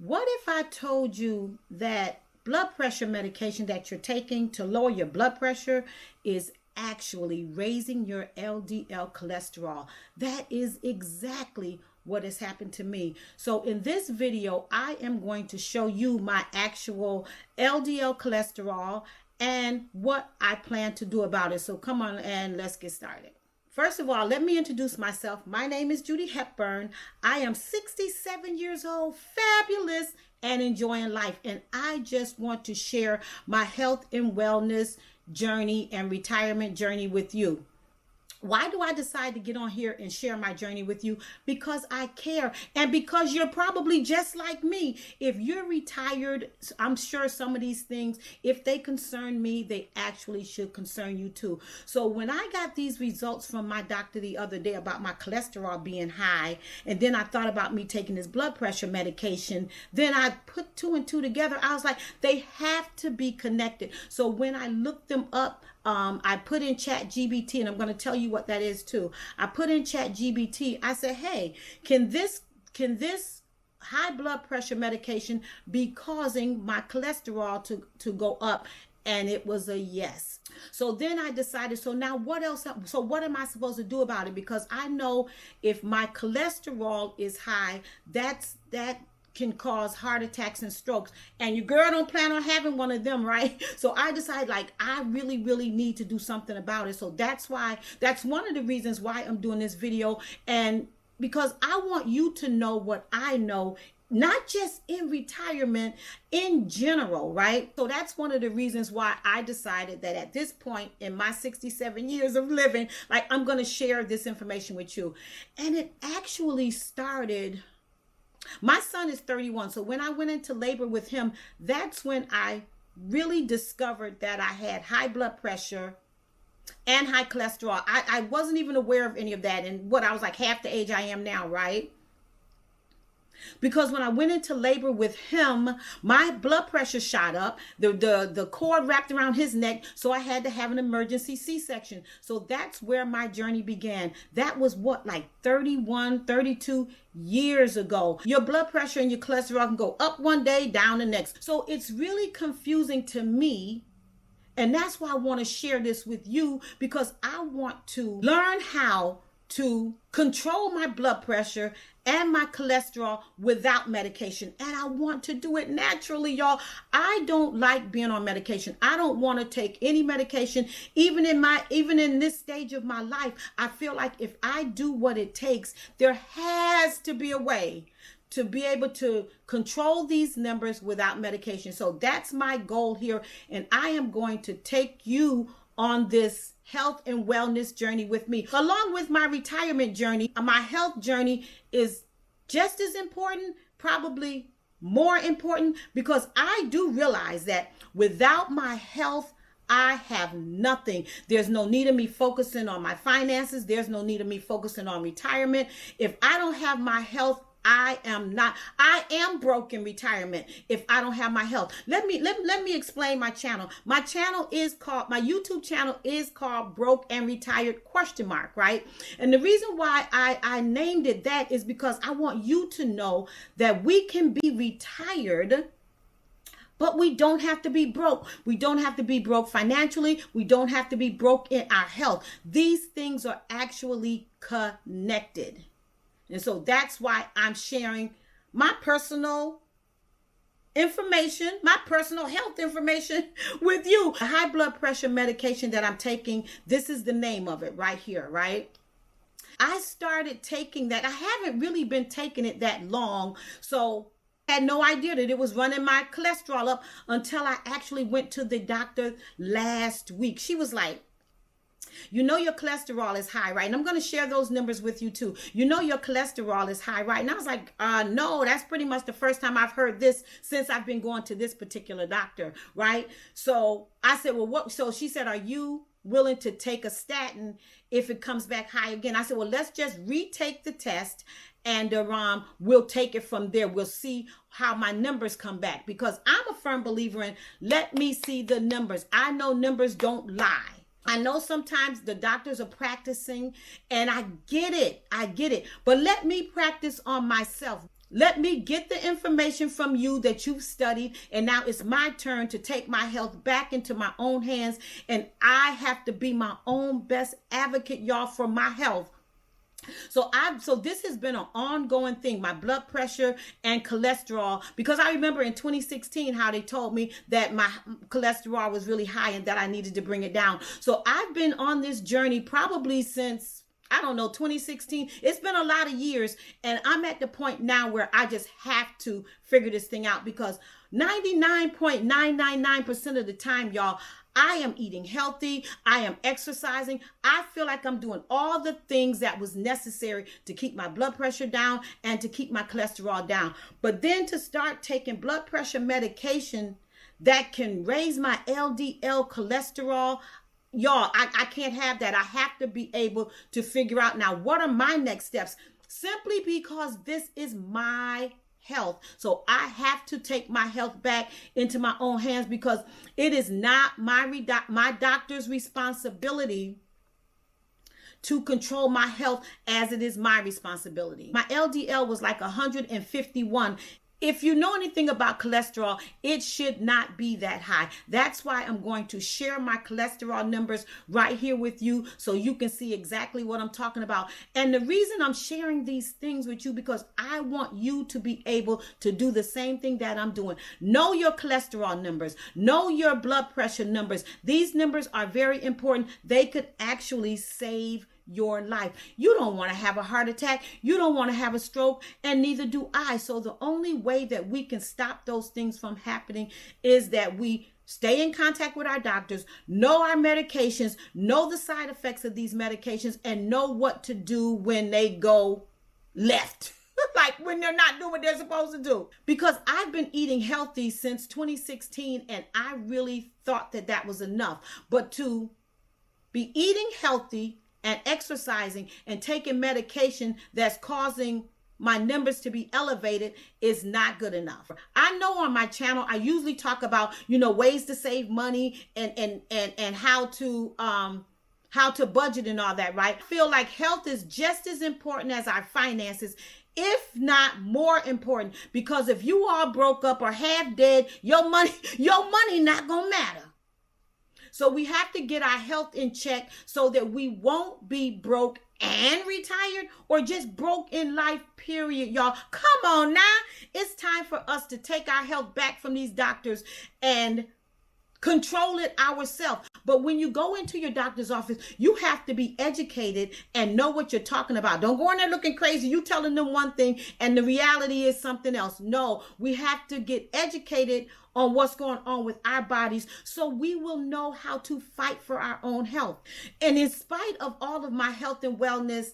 What if I told you that blood pressure medication that you're taking to lower your blood pressure is actually raising your LDL cholesterol? That is exactly what has happened to me. So in this video, I am going to show you my actual LDL cholesterol and what I plan to do about it. So come on and let's get started. First of all, let me introduce myself. My name is Judy Hepburn. I am 67 years old, fabulous, and enjoying life. And I just want to share my health and wellness journey and retirement journey with you. Why do I decide to get on here and share my journey with you? Because I care, and because you're probably just like me. If you're retired, I'm sure some of these things, if they concern me, they actually should concern you too. So when I got these results from my doctor the other day about my cholesterol being high, and then I thought about me taking this blood pressure medication, then I put two and two together. I was like, they have to be connected. So when I looked them up, I put in ChatGPT, and I'm going to tell you what that is too. I put in ChatGPT. I said, hey, can this high blood pressure medication be causing my cholesterol to go up? And it was a yes. So then I decided, so now what else? So what am I supposed to do about it? Because I know if my cholesterol is high, that can cause heart attacks and strokes, and your girl don't plan on having one of them, right? So I decided, like, I really need to do something about it. So that's one of the reasons why I'm doing this video, and because I want you to know what I know, not just in retirement, in general, right? So that's one of the reasons why I decided that at this point in my 67 years of living, like, I'm going to share this information with you. And it actually started, my son is 31. So when I went into labor with him, that's when I really discovered that I had high blood pressure and high cholesterol. I wasn't even aware of any of that. And I was like half the age I am now, right? Because when I went into labor with him, my blood pressure shot up, the cord wrapped around his neck, so I had to have an emergency C-section. So that's where my journey began. That was like 31, 32 years ago. Your blood pressure and your cholesterol can go up one day, down the next. So it's really confusing to me. And that's why I want to share this with you, because I want to learn how to control my blood pressure and my cholesterol without medication. And I want to do it naturally, y'all. I don't like being on medication. I don't want to take any medication. Even in this stage of my life, I feel like if I do what it takes, there has to be a way to be able to control these numbers without medication. So that's my goal here. And I am going to take you on this health and wellness journey with me. Along with my retirement journey, my health journey is just as important, probably more important, because I do realize that without my health, I have nothing. There's no need of me focusing on my finances. There's no need of me focusing on retirement. If I don't have my health, I am broke in retirement if I don't have my health. Let me explain my channel. My YouTube channel is called Broke and Retired ? Right? And the reason why I named it that is because I want you to know that we can be retired, but we don't have to be broke. We don't have to be broke financially. We don't have to be broke in our health. These things are actually connected. And so that's why I'm sharing my personal information, my personal health information with you. A high blood pressure medication that I'm taking, this is the name of it right here, right? I started taking that. I haven't really been taking it that long, so I had no idea that it was running my cholesterol up until I actually went to the doctor last week. She was like, you know your cholesterol is high, right? And I'm going to share those numbers with you too. You know your cholesterol is high, right? And I was like, no, that's pretty much the first time I've heard this since I've been going to this particular doctor, right? So I said, well, what? So she said, are you willing to take a statin if it comes back high again? I said, well, let's just retake the test, and we'll take it from there. We'll see how my numbers come back, because I'm a firm believer in let me see the numbers. I know numbers don't lie. I know sometimes the doctors are practicing, and I get it. But let me practice on myself. Let me get the information from you that you've studied, and now it's my turn to take my health back into my own hands, and I have to be my own best advocate, y'all, for my health. So this has been an ongoing thing, my blood pressure and cholesterol, because I remember in 2016 how they told me that my cholesterol was really high and that I needed to bring it down. So I've been on this journey probably since, I don't know, 2016. It's been a lot of years, and I'm at the point now where I just have to figure this thing out, because 99.999% of the time, y'all, I am eating healthy. I am exercising. I feel like I'm doing all the things that was necessary to keep my blood pressure down and to keep my cholesterol down. But then to start taking blood pressure medication that can raise my LDL cholesterol, y'all, I can't have that. I have to be able to figure out now, what are my next steps? Simply because this is my health. So I have to take my health back into my own hands, because it is not my doctor's responsibility to control my health as it is my responsibility. My LDL was like 151. If you know anything about cholesterol, it should not be that high. That's why I'm going to share my cholesterol numbers right here with you, so you can see exactly what I'm talking about. And the reason I'm sharing these things with you, because I want you to be able to do the same thing that I'm doing. Know your cholesterol numbers. Know your blood pressure numbers. These numbers are very important. They could actually save your life. You don't want to have a heart attack. You don't want to have a stroke, and neither do I. So the only way that we can stop those things from happening is that we stay in contact with our doctors, know our medications, know the side effects of these medications, and know what to do when they go left. Like when they're not doing what they're supposed to do. Because I've been eating healthy since 2016, and I really thought that that was enough. But to be eating healthy and exercising and taking medication that's causing my numbers to be elevated is not good enough. I know on my channel, I usually talk about, ways to save money and how to budget and all that, right? I feel like health is just as important as our finances, if not more important, because if you are broke up or half dead, your money not gonna matter. So we have to get our health in check so that we won't be broke and retired, or just broke in life, period, y'all. Come on now. It's time for us to take our health back from these doctors and control it ourselves. But when you go into your doctor's office, you have to be educated and know what you're talking about. Don't go in there looking crazy. You telling them one thing and the reality is something else. No, we have to get educated on what's going on with our bodies, so we will know how to fight for our own health. And in spite of all of my health and wellness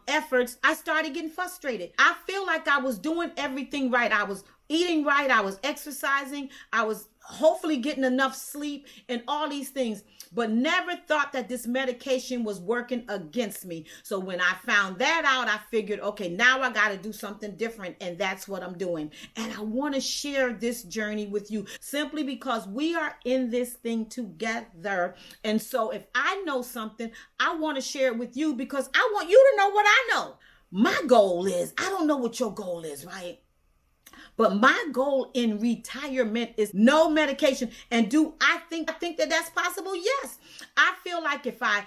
efforts, I started getting frustrated. I feel like I was doing everything right. I was eating right. I was exercising. I was hopefully getting enough sleep and all these things, but never thought that this medication was working against me. So when I found that out, I figured, okay, now I got to do something different. And that's what I'm doing. And I want to share this journey with you simply because we are in this thing together. And so if I know something, I want to share it with you because I want you to know what I know. My goal is, I don't know what your goal is, right? But my goal in retirement is no medication. And do I think that that's possible? Yes. I feel like if I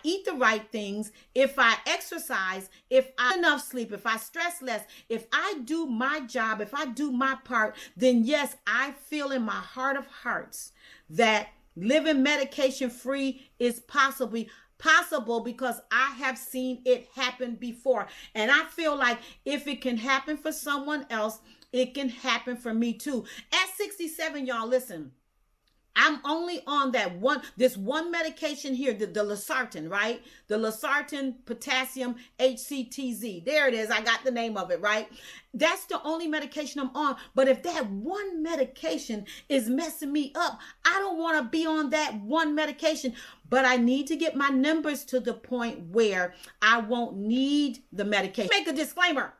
eat the right things, if I exercise, if I have enough sleep, if I stress less, if I do my job, if I do my part, then yes, I feel in my heart of hearts that living medication free is possible because I have seen it happen before. And I feel like if it can happen for someone else, it can happen for me too. At 67, y'all, listen, I'm only on this one medication here, the losartan, right? The losartan potassium HCTZ. There it is. I got the name of it, right? That's the only medication I'm on. But if that one medication is messing me up, I don't want to be on that one medication. But I need to get my numbers to the point where I won't need the medication. Make a disclaimer.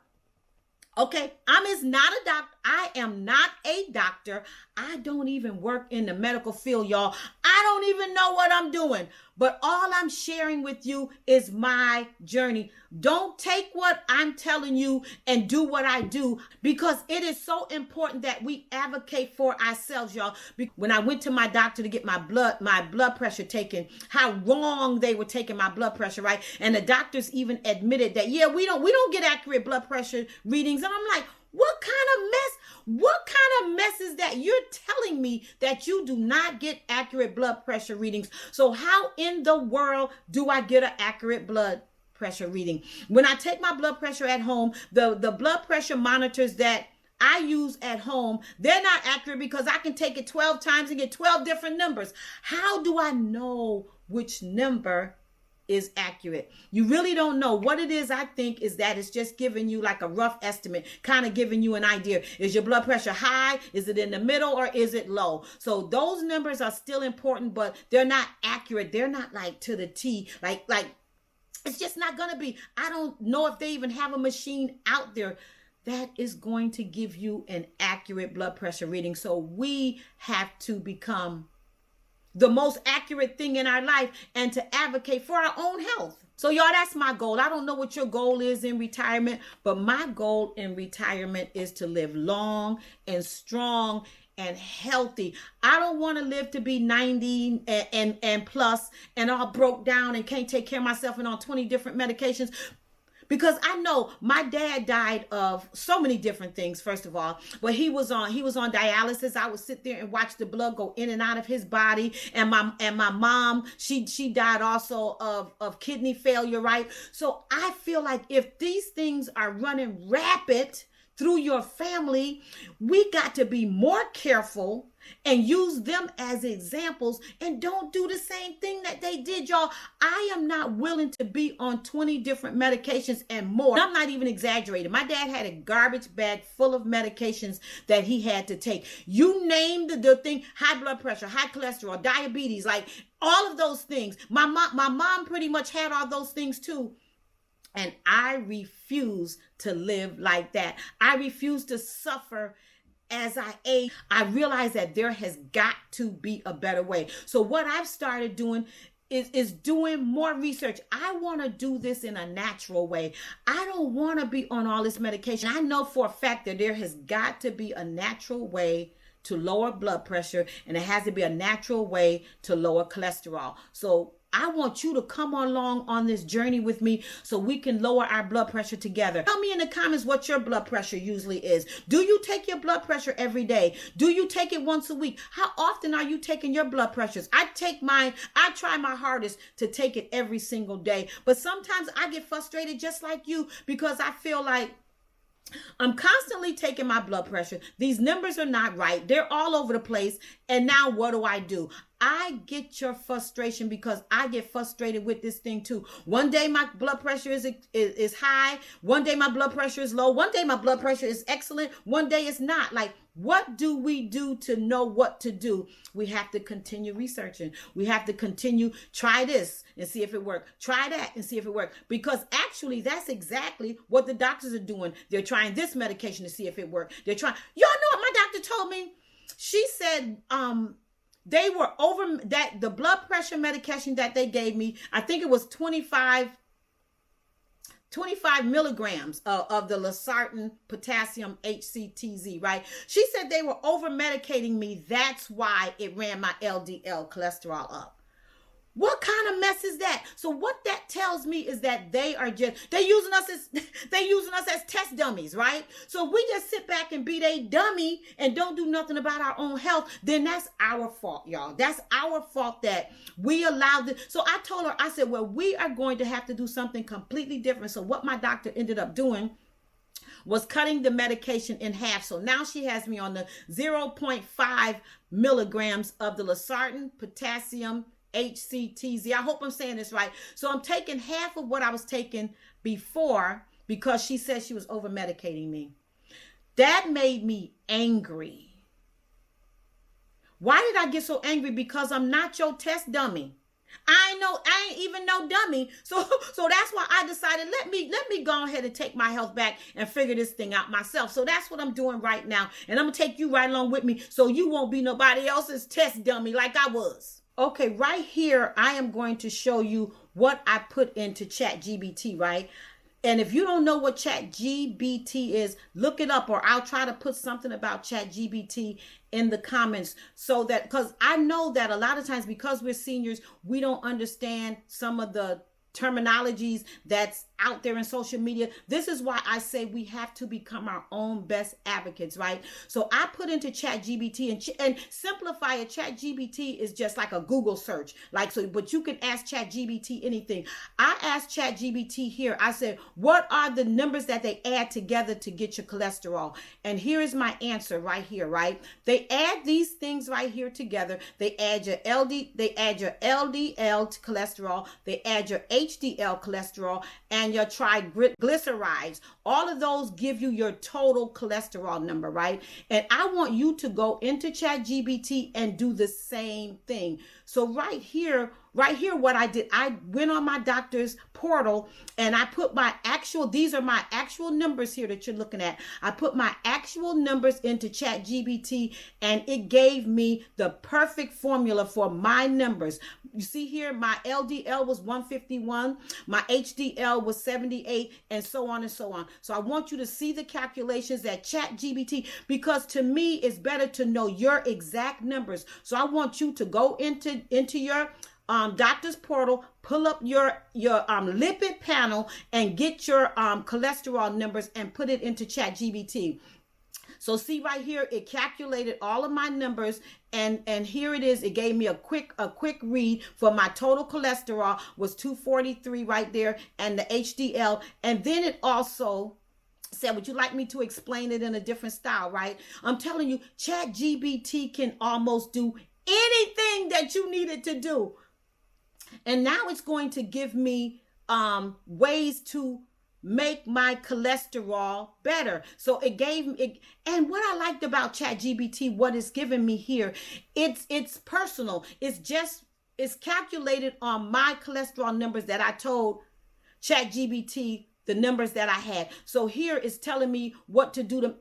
Okay, I'm not a doctor. I am not a doctor. I don't even work in the medical field, y'all. I don't even know what I'm doing. But all I'm sharing with you is my journey. Don't take what I'm telling you and do what I do, because it is so important that we advocate for ourselves, y'all. When I went to my doctor to get my blood pressure taken, how wrong they were taking my blood pressure, right? And the doctors even admitted that, yeah, we don't get accurate blood pressure readings. And I'm like, what kind of mess? What kind of mess is that? You're telling me that you do not get accurate blood pressure readings. So how in the world do I get an accurate blood pressure reading? When I take my blood pressure at home, the blood pressure monitors that I use at home, they're not accurate because I can take it 12 times and get 12 different numbers. How do I know which number is accurate? You really don't know. What it is, I think, is that it's just giving you like a rough estimate, kind of giving you an idea. Is your blood pressure high? Is it in the middle, or is it low? So those numbers are still important, but they're not accurate. They're not like to the T. Like it's just not going to be. I don't know if they even have a machine out there that is going to give you an accurate blood pressure reading. So we have to become the most accurate thing in our life and to advocate for our own health. So y'all, that's my goal. I don't know what your goal is in retirement, but my goal in retirement is to live long and strong and healthy. I don't want to live to be 90 and plus and all broke down and can't take care of myself and on 20 different medications. Because I know my dad died of so many different things, first of all, but he was on dialysis. I would sit there and watch the blood go in and out of his body. And my mom, she died also of kidney failure, right? So I feel like if these things are running rapid through your family, we got to be more careful and use them as examples and don't do the same thing that they did, y'all. I am not willing to be on 20 different medications and more. I'm not even exaggerating. My dad had a garbage bag full of medications that he had to take. You name the thing: high blood pressure, high cholesterol, diabetes, like all of those things. My mom pretty much had all those things too. And I refuse to live like that. I refuse to suffer as I age. I realize that there has got to be a better way. So what I've started doing is doing more research. I want to do this in a natural way. I don't want to be on all this medication. I know for a fact that there has got to be a natural way to lower blood pressure, and it has to be a natural way to lower cholesterol. So I want you to come along on this journey with me so we can lower our blood pressure together. Tell me in the comments what your blood pressure usually is. Do you take your blood pressure every day? Do you take it once a week? How often are you taking your blood pressures? I take mine. I try my hardest to take it every single day. But sometimes I get frustrated just like you because I feel like I'm constantly taking my blood pressure. These numbers are not right. They're all over the place. And now what do? I get your frustration because I get frustrated with this thing too. One day my blood pressure is high. One day my blood pressure is low. One day my blood pressure is excellent. One day it's not. Like, what do we do to know what to do? We have to continue researching. We have to continue, try this and see if it works. Try that and see if it works. Because actually, that's exactly what the doctors are doing. They're trying this medication to see if it works. Y'all know what my doctor told me? She said, they were over that the blood pressure medication that they gave me. I think it was 25 milligrams of the losartan potassium HCTZ, right? She said they were over medicating me. That's why it ran my LDL cholesterol up. What kind of mess is that? So what that tells me is that they using us as test dummies, right? So if we just sit back and be they dummy and don't do nothing about our own health, then that's our fault, y'all. That's our fault that we allowed it. So I told her, I said, well, we are going to have to do something completely different. So what my doctor ended up doing was cutting the medication in half. So now she has me on the 0.5 milligrams of the losartan potassium HCTZ. I hope I'm saying this right. So I'm taking half of what I was taking before because she said she was over medicating me. That made me angry. Why did I get so angry? Because I'm not your test dummy. I ain't even no dummy. So that's why I decided let me go ahead and take my health back and figure this thing out myself. So that's what I'm doing right now. And I'm gonna take you right along with me so you won't be nobody else's test dummy like I was. Okay, right here, I am going to show you what I put into ChatGPT, right? And if you don't know what ChatGPT is, look it up, or I'll try to put something about ChatGPT in the comments so that, because I know that a lot of times because we're seniors, we don't understand some of the terminologies that's out there in social media. This is why I say we have to become our own best advocates, right? So I put into ChatGPT and simplify it. ChatGPT is just like a Google search, like so. But you can ask ChatGPT anything. I asked ChatGPT here. I said, "What are the numbers that they add together to get your cholesterol?" And here is my answer right here, right? They add these things right here together. They add your LDL cholesterol. They add your HDL cholesterol and your triglycerides. All of those give you your total cholesterol number, right? And I want you to go into ChatGPT and do the same thing. So right here, what I did, I went on my doctor's portal and I put these are my actual numbers here that you're looking at. I put my actual numbers into ChatGPT and it gave me the perfect formula for my numbers. You see here, my LDL was 151, my HDL was 78, and so on and so on. So I want you to see the calculations at ChatGPT, because to me, it's better to know your exact numbers. So I want you to go into your doctor's portal, pull up your lipid panel and get your cholesterol numbers and put it into ChatGPT. So see right here, it calculated all of my numbers, and here it is. It gave me a quick read for my total cholesterol was 243 right there, and the HDL, and then it also said, would you like me to explain it in a different style, right? I'm telling you, ChatGPT can almost do anything that you need it to do. And now it's going to give me ways to make my cholesterol better. So it gave me, and what I liked about ChatGPT, what it's given me here, it's personal. It's calculated on my cholesterol numbers that I told ChatGPT the numbers that I had. So here it's telling me what to do.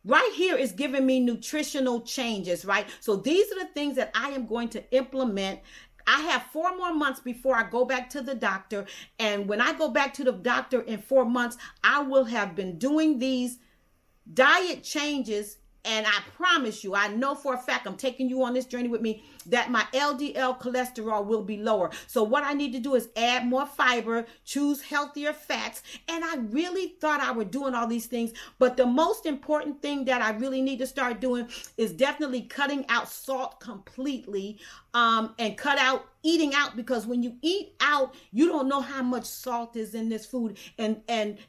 Right here is giving me nutritional changes, right? So these are the things that I am going to implement. I have 4 more months before I go back to the doctor. And when I go back to the doctor in 4 months, I will have been doing these diet changes. And I promise you, I know for a fact, I'm taking you on this journey with me, that my LDL cholesterol will be lower. So what I need to do is add more fiber, choose healthier fats. And I really thought I were doing all these things. But the most important thing that I really need to start doing is definitely cutting out salt completely, and cut out eating out, because when you eat out, you don't know how much salt is in this food. And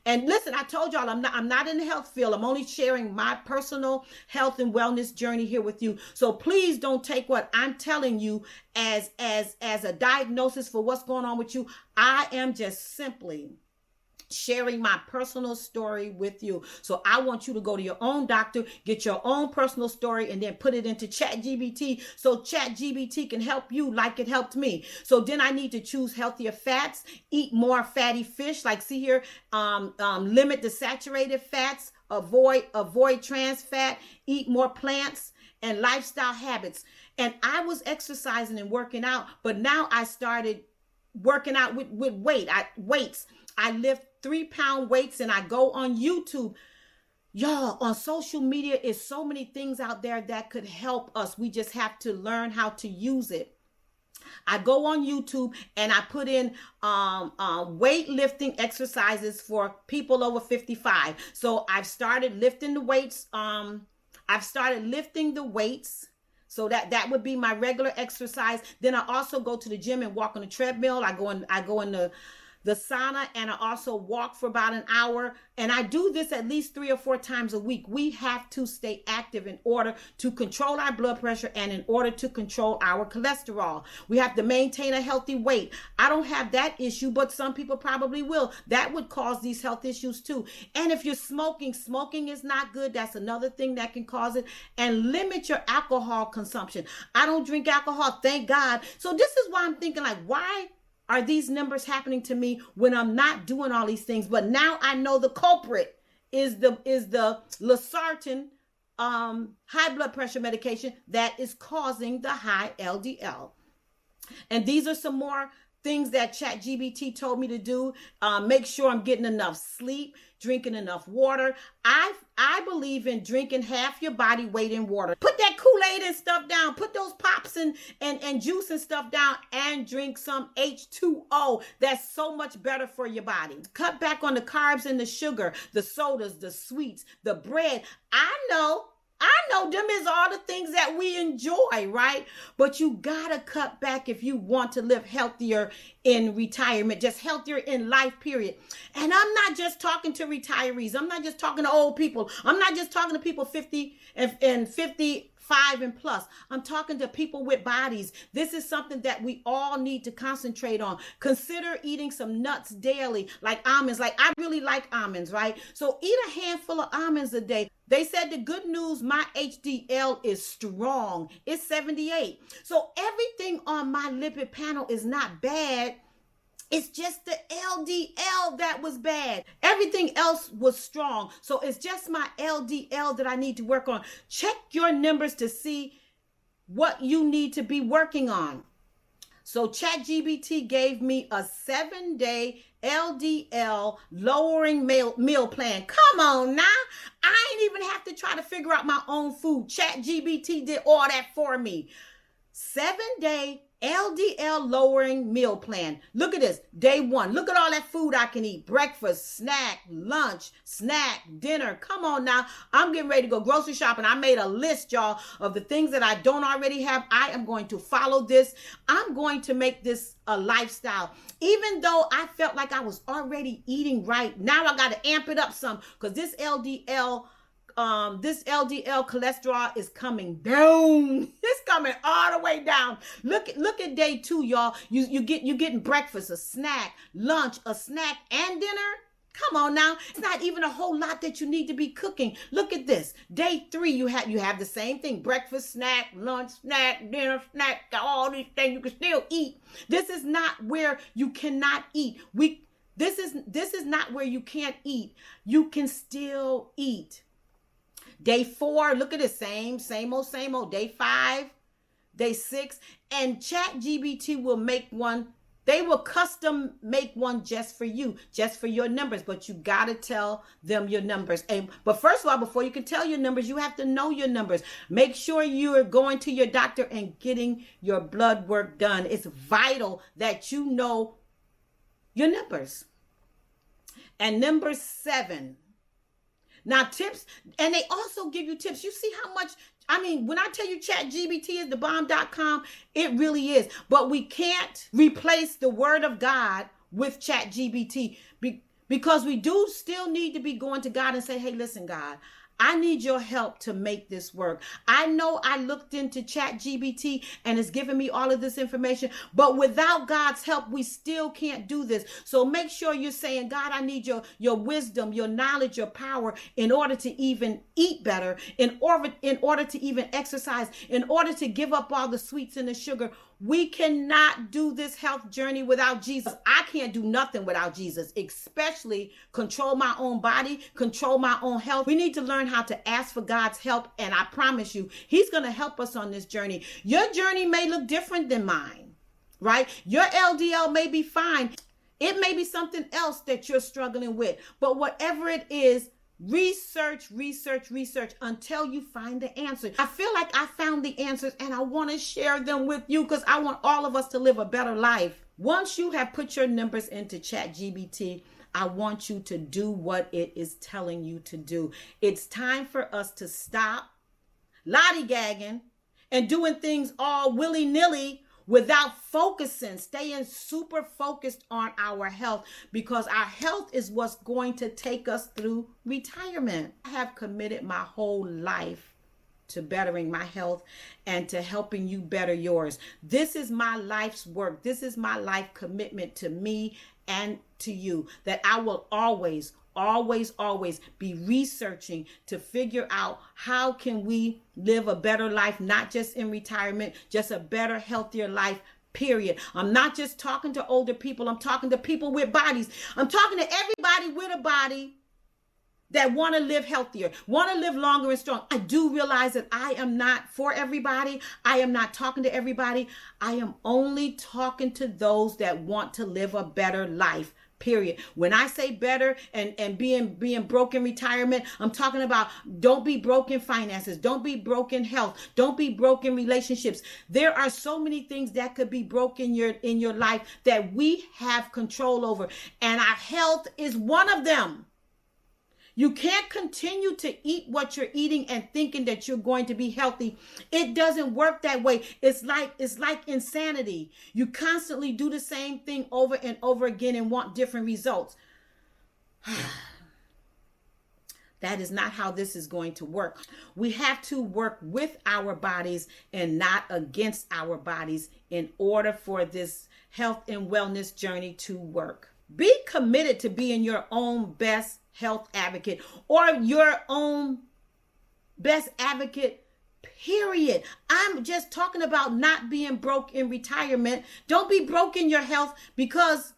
listen, I told y'all I'm not in the health field. I'm only sharing my personal health and wellness journey here with you. So please don't take what I'm telling you as a diagnosis for what's going on with you. I am just simply sharing my personal story with you. So I want you to go to your own doctor, get your own personal story, and then put it into ChatGPT so ChatGPT can help you like it helped me. So then I need to choose healthier fats, eat more fatty fish, like see here, limit the saturated fats, avoid trans fat, eat more plants, and lifestyle habits. And I was exercising and working out, but now I started working out with weights. I lift 3-pound weights and I go on YouTube. Y'all, on social media is so many things out there that could help us. We just have to learn how to use it. I go on YouTube and I put in weightlifting exercises for people over 55. So I've started lifting the weights. So that would be my regular exercise. Then I also go to the gym and walk on the treadmill. I go in the sauna, and I also walk for about an hour. And I do this at least 3 or 4 times a week. We have to stay active in order to control our blood pressure and in order to control our cholesterol. We have to maintain a healthy weight. I don't have that issue, but some people probably will. That would cause these health issues too. And if you're smoking, smoking is not good. That's another thing that can cause it. And limit your alcohol consumption. I don't drink alcohol, thank God. So this is why I'm thinking, like, why are these numbers happening to me when I'm not doing all these things? But now I know the culprit is the losartan high blood pressure medication that is causing the high LDL. And these are some more things that ChatGPT told me to do. Make sure I'm getting enough sleep, drinking enough water. I believe in drinking half your body weight in water. Put that Kool-Aid and stuff down. Put those pops and juice and stuff down, and drink some H2O. That's so much better for your body. Cut back on the carbs and the sugar, the sodas, the sweets, the bread. I know them is all the things that we enjoy, right? But you gotta cut back if you want to live healthier in retirement, just healthier in life, period. And I'm not just talking to retirees. I'm not just talking to old people. I'm not just talking to people 50 and 55 and plus. I'm talking to people with bodies. This is something that we all need to concentrate on. Consider eating some nuts daily, like almonds. Like, I really like almonds, right? So eat a handful of almonds a day. They said the good news, my HDL is strong. It's 78. So everything on my lipid panel is not bad. It's just the LDL that was bad. Everything else was strong. So it's just my LDL that I need to work on. Check your numbers to see what you need to be working on. So ChatGPT gave me a 7-day LDL lowering meal plan. Come on now. I ain't even have to try to figure out my own food. ChatGPT did all that for me. 7-day LDL lowering meal plan. Look at this. Day 1. Look at all that food I can eat. Breakfast, snack, lunch, snack, dinner. Come on now. I'm getting ready to go grocery shopping. I made a list, y'all, of the things that I don't already have. I am going to follow this. I'm going to make this a lifestyle. Even though I felt like I was already eating right, now I got to amp it up some, because this LDL cholesterol is coming down. It's coming all the way down. Look at day 2, y'all. You getting breakfast, a snack, lunch, a snack, and dinner. Come on now. It's not even a whole lot that you need to be cooking. Look at this. Day 3, you have the same thing. Breakfast, snack, lunch, snack, dinner, snack, all these things you can still eat. This is not where you cannot eat. This is not where you can't eat. You can still eat. Day 4, look at the same old. Day 5, day 6, and ChatGPT will make one. They will custom make one just for you, just for your numbers, but you got to tell them your numbers. But first of all, before you can tell your numbers, you have to know your numbers. Make sure you are going to your doctor and getting your blood work done. It's vital that you know your numbers. And number 7. Now, tips, and they also give you tips. You see how much, when I tell you ChatGPT is the bomb.com, it really is. But we can't replace the word of God with ChatGPT because we do still need to be going to God and say, hey, listen, God, I need your help to make this work. I know I looked into ChatGPT and it's giving me all of this information, but without God's help, we still can't do this. So make sure you're saying, God, I need your wisdom, your knowledge, your power in order to even eat better, in order to even exercise, in order to give up all the sweets and the sugar. We cannot do this health journey without Jesus. I can't do nothing without Jesus, especially control my own body, control my own health. We need to learn how to ask for God's help, and I promise you, he's going to help us on this journey. Your journey may look different than mine, right? Your LDL may be fine. It may be something else that you're struggling with, but whatever it is, research until you find the answer. I feel like I found the answers and I want to share them with you because I want all of us to live a better life. Once you have put your numbers into ChatGPT, I want you to do what it is telling you to do. It's time for us to stop lollygagging and doing things all willy-nilly without staying super focused on our health, because our health is what's going to take us through retirement. I have committed my whole life to bettering my health and to helping you better yours. This is my life's work. This is my life commitment to me and to you, that I will always be researching to figure out how can we live a better life, not just in retirement, just a better, healthier life, period. I'm not just talking to older people. I'm talking to people with bodies. I'm talking to everybody with a body that want to live healthier, want to live longer and strong. I do realize that I am not for everybody. I am not talking to everybody. I am only talking to those that want to live a better life, period. When I say better and being broke in retirement, I'm talking about don't be broke in finances, don't be broke in health, don't be broke in relationships. There are so many things that could be broken in your life that we have control over, and our health is one of them. You can't continue to eat what you're eating and thinking that you're going to be healthy. It doesn't work that way. It's like insanity. You constantly do the same thing over and over again and want different results. That is not how this is going to work. We have to work with our bodies and not against our bodies in order for this health and wellness journey to work. Be committed to being your own best health advocate, or your own best advocate, period. I'm just talking about not being broke in retirement. Don't be broke in your health, because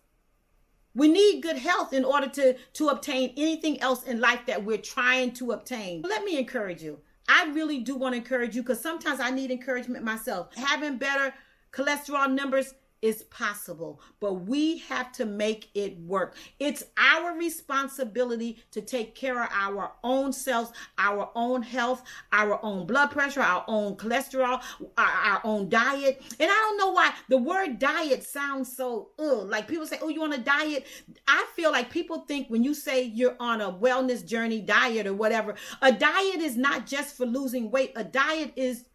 we need good health in order to obtain anything else in life that we're trying to obtain. Let me encourage you. I really do want to encourage you, because sometimes I need encouragement myself. Having better cholesterol numbers is possible, but we have to make it work. It's our responsibility to take care of our own selves, our own health, our own blood pressure, our own cholesterol, our own diet. And I don't know why the word diet sounds so like people say, oh, you on a diet? I feel like people think when you say you're on a wellness journey, diet or whatever, a diet is not just for losing weight. A diet is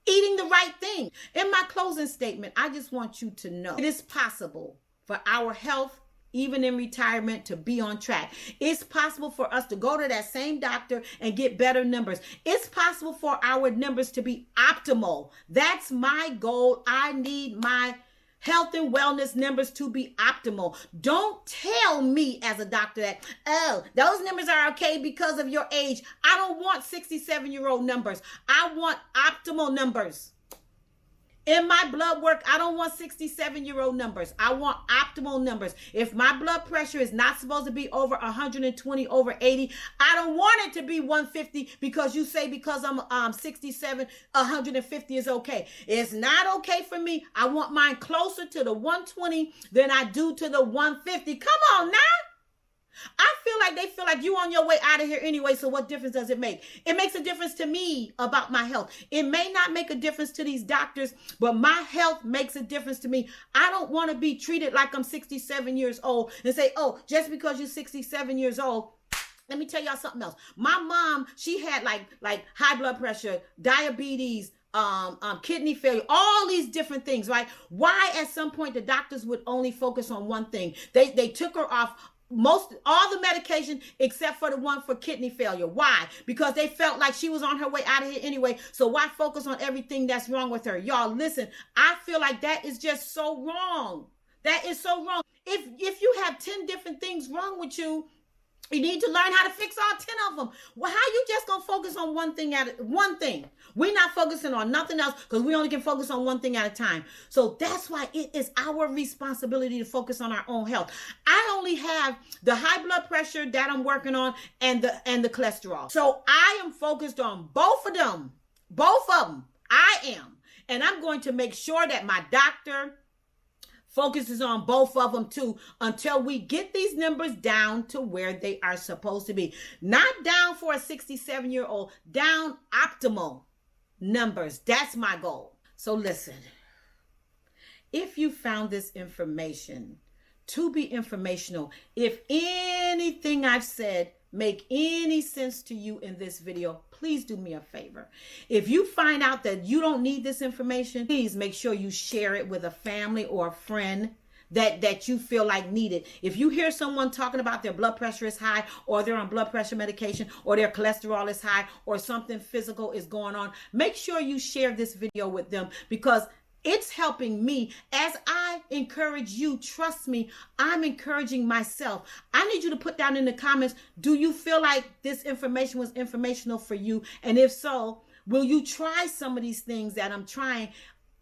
eating the right thing. In my closing statement, I just want you to know it is possible for our health, even in retirement, to be on track. It's possible for us to go to that same doctor and get better numbers. It's possible for our numbers to be optimal. That's my goal. I need my health and wellness numbers to be optimal. Don't tell me as a doctor that, oh, those numbers are okay because of your age. I don't want 67-year-old numbers. I want optimal numbers. In my blood work, I don't want 67-year-old numbers. I want optimal numbers. If my blood pressure is not supposed to be over 120 over 80, I don't want it to be 150 because you say because I'm 67, 150 is okay. It's not okay for me. I want mine closer to the 120 than I do to the 150. Come on now. I feel like they feel like you on your way out of here anyway, so what difference does it make? It makes a difference to me about my health. It may not make a difference to these doctors, but my health makes a difference to me. I don't want to be treated like I'm 67 years old and say, oh, just because you're 67 years old, let me tell y'all something else. My mom, she had like high blood pressure, diabetes, kidney failure, all these different things, right? Why at some point the doctors would only focus on one thing? They took her off all the medication except for the one for kidney failure. Why? Because they felt like she was on her way out of here anyway. So why focus on everything that's wrong with her? Y'all, listen, I feel like that is just so wrong. That is so wrong. If you have 10 different things wrong with you, you need to learn how to fix all 10 of them. Well, how you just going to focus on one thing? We're not focusing on nothing else because we only can focus on one thing at a time. So that's why it is our responsibility to focus on our own health. I only have the high blood pressure that I'm working on and the cholesterol. So I am focused on both of them. Both of them. I am. And I'm going to make sure that my doctor focuses on both of them too until we get these numbers down to where they are supposed to be. Not down for a 67-year-old, down optimal numbers. That's my goal. So listen, if you found this information to be informational, if anything I've said make any sense to you in this video, please do me a favor. If you find out that you don't need this information, please make sure you share it with a family or a friend that you feel like need it. If you hear someone talking about their blood pressure is high, or they're on blood pressure medication, or their cholesterol is high, or something physical is going on, make sure you share this video with them, because it's helping me as I encourage you. Trust me, I'm encouraging myself. I need you to put down in the comments, do you feel like this information was informational for you? And if so, will you try some of these things that I'm trying?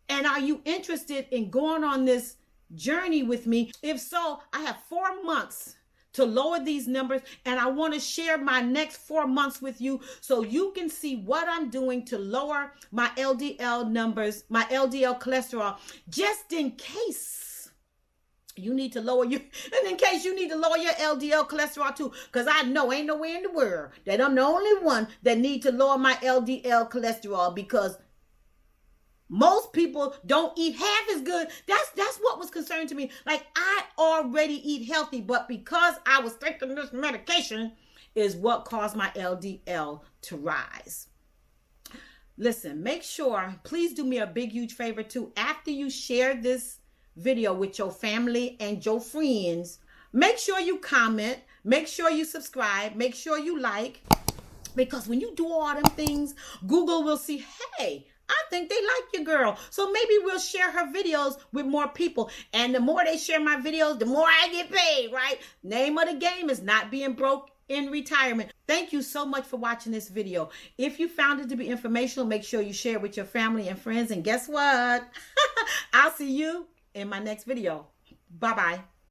And are you interested in going on this journey with me? If so, I have 4 months to lower these numbers, and I want to share my next 4 months with you so you can see what I'm doing to lower my LDL numbers, my LDL cholesterol, just in case you need to lower your, and in case you need to lower your LDL cholesterol too, because I know ain't nowhere in the world that I'm the only one that need to lower my LDL cholesterol, because most people don't eat half as good. That's what was concerning to me. Like, I already eat healthy, but because I was taking this medication is what caused my LDL to rise. Listen, make sure, please do me a big, huge favor too. After you share this video with your family and your friends, make sure you comment, make sure you subscribe, make sure you like, because when you do all them things, Google will see, hey, I think they like your girl. So maybe we'll share her videos with more people. And the more they share my videos, the more I get paid, right? Name of the game is not being broke in retirement. Thank you so much for watching this video. If you found it to be informational, make sure you share it with your family and friends. And guess what? I'll see you in my next video. Bye-bye.